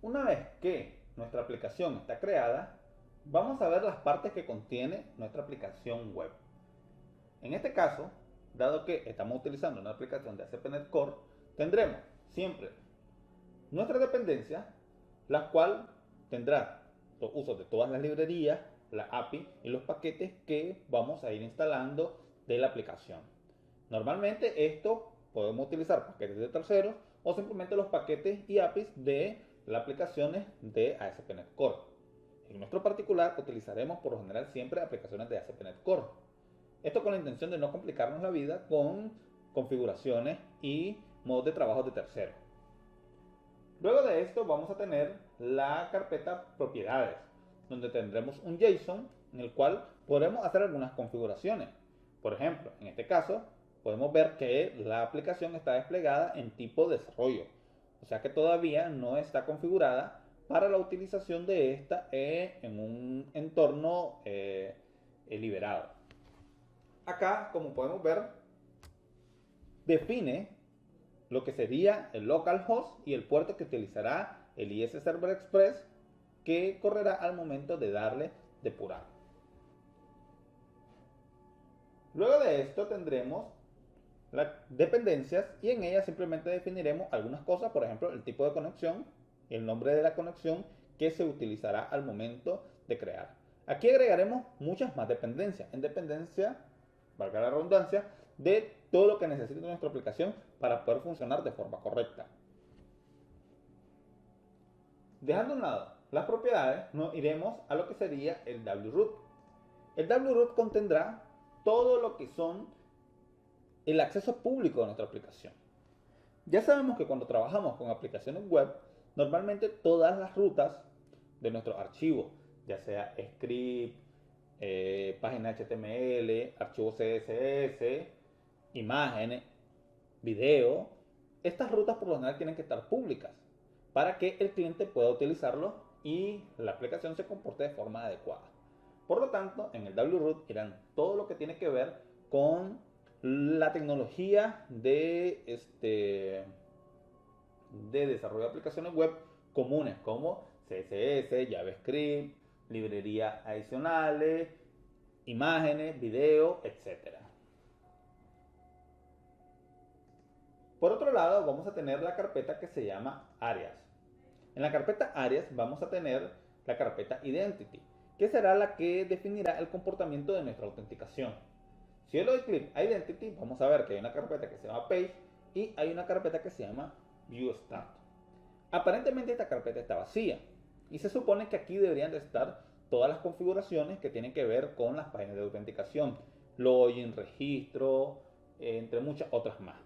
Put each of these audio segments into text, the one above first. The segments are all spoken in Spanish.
Una vez que nuestra aplicación está creada, vamos a ver las partes que contiene nuestra aplicación web. En este caso, dado que estamos utilizando una aplicación de ASP.NET Core, tendremos siempre nuestra dependencia, la cual tendrá los usos de todas las librerías, la API y los paquetes que vamos a ir instalando de la aplicación. Normalmente esto podemos utilizar paquetes de terceros o simplemente los paquetes y APIs de las aplicaciones de ASP.NET Core. En nuestro particular utilizaremos por lo general siempre aplicaciones de ASP.NET Core. Esto con la intención de no complicarnos la vida con configuraciones y modos de trabajo de terceros. Luego de esto vamos a tener la carpeta propiedades, donde tendremos un JSON en el cual podremos hacer algunas configuraciones. Por ejemplo, en este caso, podemos ver que la aplicación está desplegada en tipo desarrollo, o sea que todavía no está configurada para la utilización de esta en un entorno liberado. Acá, como podemos ver, define lo que sería el localhost y el puerto que utilizará el IS Server Express, que correrá al momento de darle depurar. Luego de esto tendremos las dependencias y en ellas simplemente definiremos algunas cosas, por ejemplo el tipo de conexión, el nombre de la conexión que se utilizará al momento de crear. Aquí agregaremos muchas más dependencias, en dependencia, valga la redundancia, de todo lo que necesite nuestra aplicación para poder funcionar de forma correcta. Dejando a un lado las propiedades, nos iremos a lo que sería el wroot. El wroot contendrá todo lo que son el acceso público de nuestra aplicación. Ya sabemos que cuando trabajamos con aplicaciones web, normalmente todas las rutas de nuestros archivos, ya sea script, página HTML, archivos CSS, imágenes, video, estas rutas por lo general tienen que estar públicas para que el cliente pueda utilizarlo y la aplicación se comporte de forma adecuada. Por lo tanto, en el wroot irán todo lo que tiene que ver con la tecnología de desarrollo de aplicaciones web comunes como CSS, JavaScript, librerías adicionales, imágenes, video, etcétera. Por otro lado, vamos a tener la carpeta que se llama Áreas. En la carpeta Áreas vamos a tener la carpeta Identity, que será la que definirá el comportamiento de nuestra autenticación. Si yo le doy clic a Identity, vamos a ver que hay una carpeta que se llama Page y hay una carpeta que se llama View Start. Aparentemente esta carpeta está vacía y se supone que aquí deberían de estar todas las configuraciones que tienen que ver con las páginas de autenticación, login, registro, entre muchas otras más.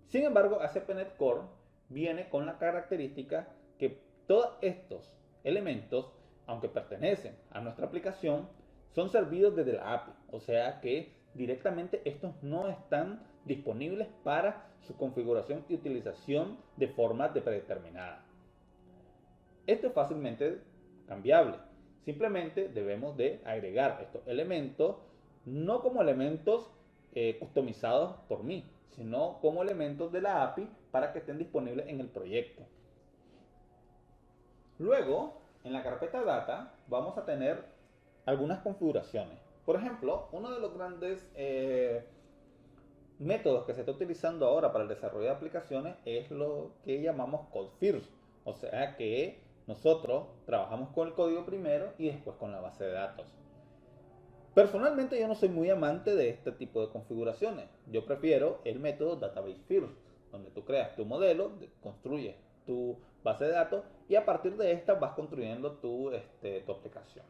Sin embargo, ASP.NET Core viene con la característica que todos estos elementos, aunque pertenecen a nuestra aplicación, son servidos desde la API. O sea que directamente estos no están disponibles para su configuración y utilización de forma predeterminada. Esto es fácilmente cambiable. Simplemente debemos de agregar estos elementos no como elementos customizados por mí, sino como elementos de la API para que estén disponibles en el proyecto. Luego, en la carpeta Data, vamos a tener algunas configuraciones. Por ejemplo, uno de los grandes métodos que se está utilizando ahora para el desarrollo de aplicaciones es lo que llamamos Code First. O sea que nosotros trabajamos con el código primero y después con la base de datos. Personalmente yo no soy muy amante de este tipo de configuraciones. Yo prefiero el método Database First, donde tú creas tu modelo, construyes tu base de datos y a partir de esta vas construyendo tu aplicación.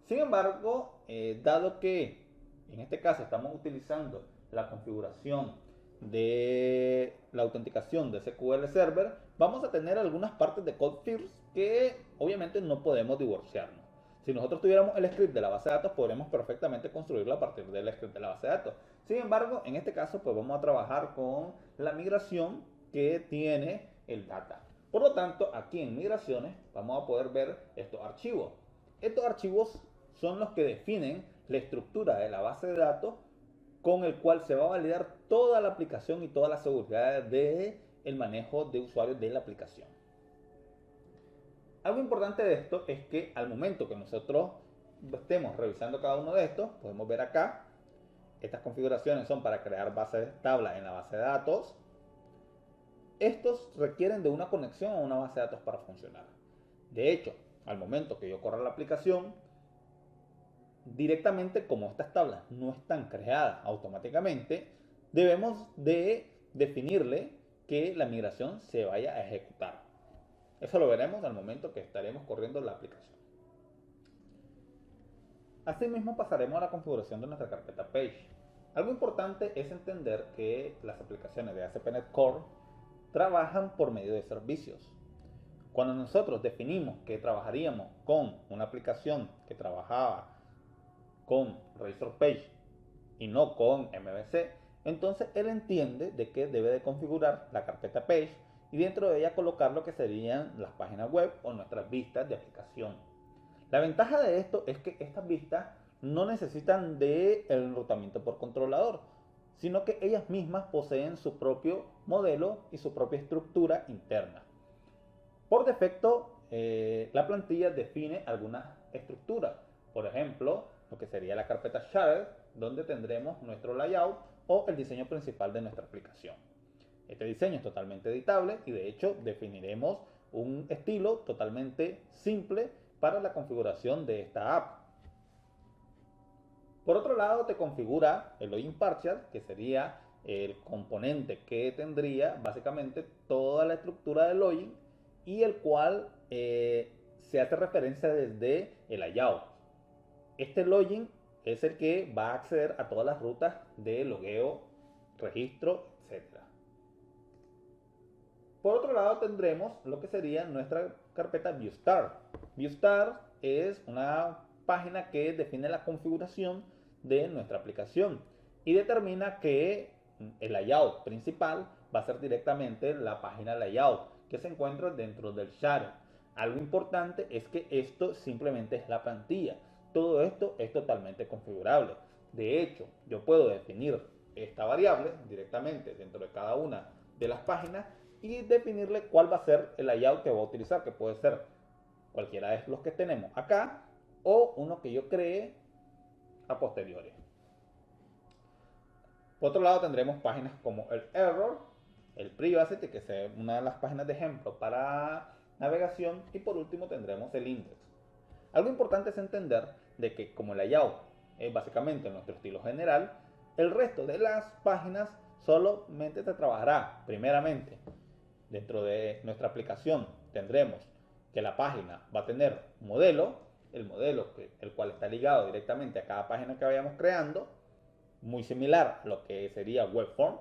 Sin embargo, dado que en este caso estamos utilizando la configuración de la autenticación de SQL Server, vamos a tener algunas partes de Code First que obviamente no podemos divorciarnos. Si nosotros tuviéramos el script de la base de datos, podríamos perfectamente construirlo a partir del script de la base de datos. Sin embargo, en este caso, pues vamos a trabajar con la migración que tiene el data. Por lo tanto, aquí en migraciones vamos a poder ver estos archivos. Estos archivos son los que definen la estructura de la base de datos con el cual se va a validar toda la aplicación y toda la seguridad del manejo de usuarios de la aplicación. Algo importante de esto es que al momento que nosotros estemos revisando cada uno de estos, podemos ver acá, estas configuraciones son para crear bases de tabla en la base de datos. Estos requieren de una conexión a una base de datos para funcionar. De hecho, al momento que yo corra la aplicación, directamente como estas tablas no están creadas automáticamente, debemos de definirle que la migración se vaya a ejecutar. Eso lo veremos al momento que estaremos corriendo la aplicación. Asimismo pasaremos a la configuración de nuestra carpeta Page. Algo importante es entender que las aplicaciones de ASP.NET Core trabajan por medio de servicios. Cuando nosotros definimos que trabajaríamos con una aplicación que trabajaba con Razor Page y no con MVC, entonces él entiende de que debe de configurar la carpeta Page y dentro de ella colocar lo que serían las páginas web o nuestras vistas de aplicación. La ventaja de esto es que estas vistas no necesitan del enrutamiento por controlador, sino que ellas mismas poseen su propio modelo y su propia estructura interna. Por defecto, la plantilla define algunas estructuras. Por ejemplo, lo que sería la carpeta Shared, donde tendremos nuestro layout o el diseño principal de nuestra aplicación. Este diseño es totalmente editable y de hecho definiremos un estilo totalmente simple para la configuración de esta app. Por otro lado, te configura el login partial, que sería el componente que tendría básicamente toda la estructura del login y el cual se hace referencia desde el layout. Este login es el que va a acceder a todas las rutas de logueo, registro, etc. Por otro lado tendremos lo que sería nuestra carpeta ViewStart. ViewStart es una página que define la configuración de nuestra aplicación y determina que el layout principal va a ser directamente la página layout que se encuentra dentro del share. Algo importante es que esto simplemente es la plantilla. Todo esto es totalmente configurable. De hecho, yo puedo definir esta variable directamente dentro de cada una de las páginas y definirle cuál va a ser el layout que voy a utilizar, que puede ser cualquiera de los que tenemos acá o uno que yo cree a posteriori. Por otro lado tendremos páginas como el error, el privacy, que es una de las páginas de ejemplo para navegación, y por último tendremos el index. Algo importante es entender de que como el layout es básicamente nuestro estilo general, el resto de las páginas solamente se trabajará primeramente dentro de nuestra aplicación. Tendremos que la página va a tener un modelo, el modelo el cual está ligado directamente a cada página que vayamos creando, muy similar a lo que sería Webform,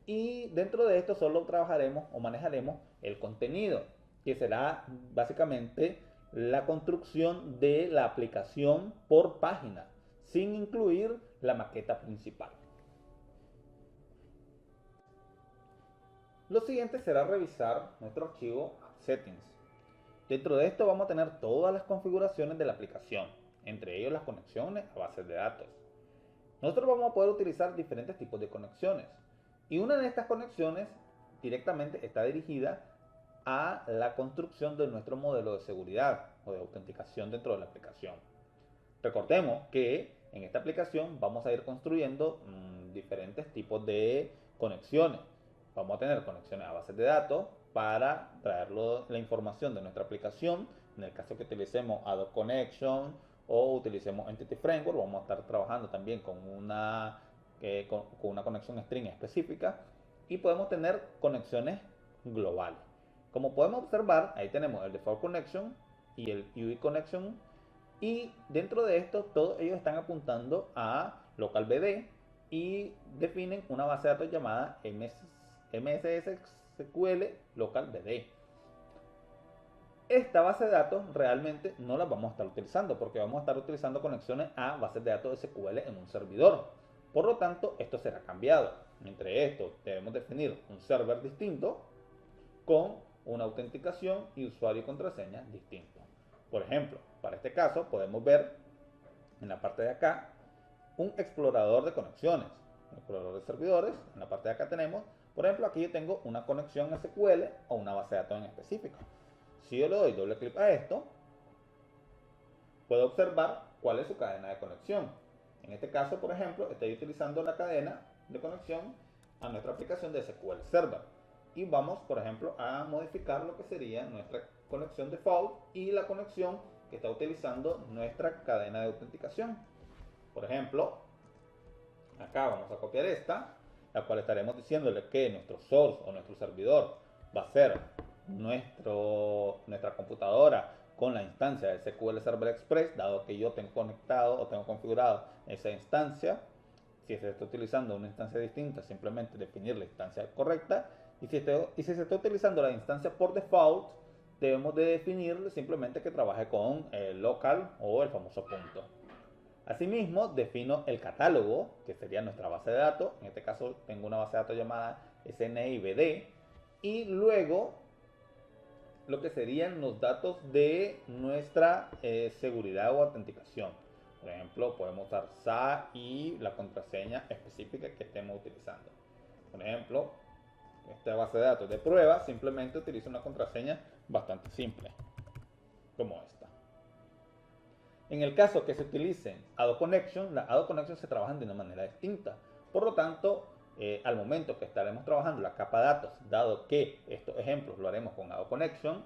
y dentro de esto solo trabajaremos o manejaremos el contenido, que será básicamente la construcción de la aplicación por página, sin incluir la maqueta principal. Lo siguiente será revisar nuestro archivo Settings. Dentro de esto vamos a tener todas las configuraciones de la aplicación, entre ellos las conexiones a bases de datos. Nosotros vamos a poder utilizar diferentes tipos de conexiones y una de estas conexiones directamente está dirigida a la construcción de nuestro modelo de seguridad o de autenticación dentro de la aplicación. Recordemos que en esta aplicación vamos a ir construyendo diferentes tipos de conexiones. Vamos a tener conexiones a bases de datos para traer la información de nuestra aplicación. En el caso que utilicemos Adobe Connection o utilicemos Entity Framework, vamos a estar trabajando también con una conexión string específica, y podemos tener conexiones globales. Como podemos observar, ahí tenemos el Default Connection y el UI Connection, y dentro de esto todos ellos están apuntando a Local BD y definen una base de datos llamada MSS SQL Local BD. Esta base de datos realmente no la vamos a estar utilizando porque vamos a estar utilizando conexiones a bases de datos SQL en un servidor. Por lo tanto, esto será cambiado. Entre esto debemos definir un server distinto con una autenticación y usuario y contraseña distintos. Por ejemplo, para este caso podemos ver en la parte de acá un explorador de conexiones, un explorador de servidores. En la parte de acá tenemos, por ejemplo, aquí yo tengo una conexión SQL o una base de datos en específico. Si yo le doy doble clic a esto, puedo observar cuál es su cadena de conexión. En este caso, por ejemplo, estoy utilizando la cadena de conexión a nuestra aplicación de SQL Server. Y vamos, por ejemplo, a modificar lo que sería nuestra conexión default y la conexión que está utilizando nuestra cadena de autenticación. Por ejemplo, acá vamos a copiar esta, la cual estaremos diciéndole que nuestro source o nuestro servidor va a ser nuestra computadora con la instancia de SQL Server Express, dado que yo tengo conectado o tengo configurado esa instancia. Si se está utilizando una instancia distinta, simplemente definir la instancia correcta. Y si se está utilizando la instancia por default, debemos de definir simplemente que trabaje con el local o el famoso punto. Asimismo, defino el catálogo, que sería nuestra base de datos. En este caso tengo una base de datos llamada SNIBD. Y luego lo que serían los datos de nuestra seguridad o autenticación. Por ejemplo, podemos usar SA y la contraseña específica que estemos utilizando. Por ejemplo, esta base de datos de prueba simplemente utiliza una contraseña bastante simple, como esta. En el caso que se utilicen Auto Connection, las Auto Connection se trabajan de una manera distinta. Por lo tanto, al momento que estaremos trabajando la capa de datos, dado que estos ejemplos lo haremos con Auto Connection,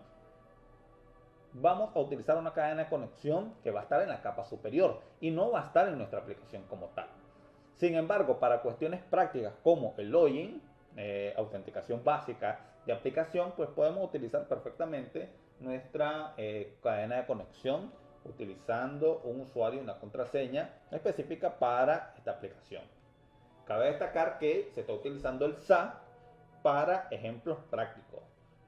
vamos a utilizar una cadena de conexión que va a estar en la capa superior y no va a estar en nuestra aplicación como tal. Sin embargo, para cuestiones prácticas como el login, autenticación básica de aplicación, pues podemos utilizar perfectamente nuestra cadena de conexión utilizando un usuario y una contraseña específica para esta aplicación. Cabe destacar que se está utilizando el SA para ejemplos prácticos,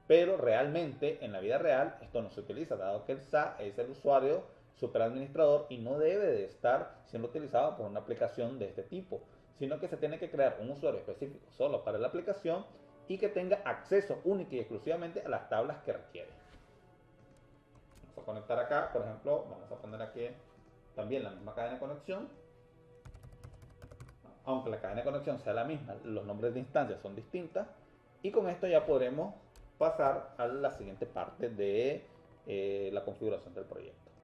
pero realmente en la vida real esto no se utiliza, dado que el SA es el usuario superadministrador y no debe de estar siendo utilizado por una aplicación de este tipo, sino que se tiene que crear un usuario específico solo para la aplicación y que tenga acceso único y exclusivamente a las tablas que requiere. Vamos a conectar acá, por ejemplo, vamos a poner aquí también la misma cadena de conexión. Aunque la cadena de conexión sea la misma, los nombres de instancias son distintas. Y con esto ya podremos pasar a la siguiente parte de la configuración del proyecto.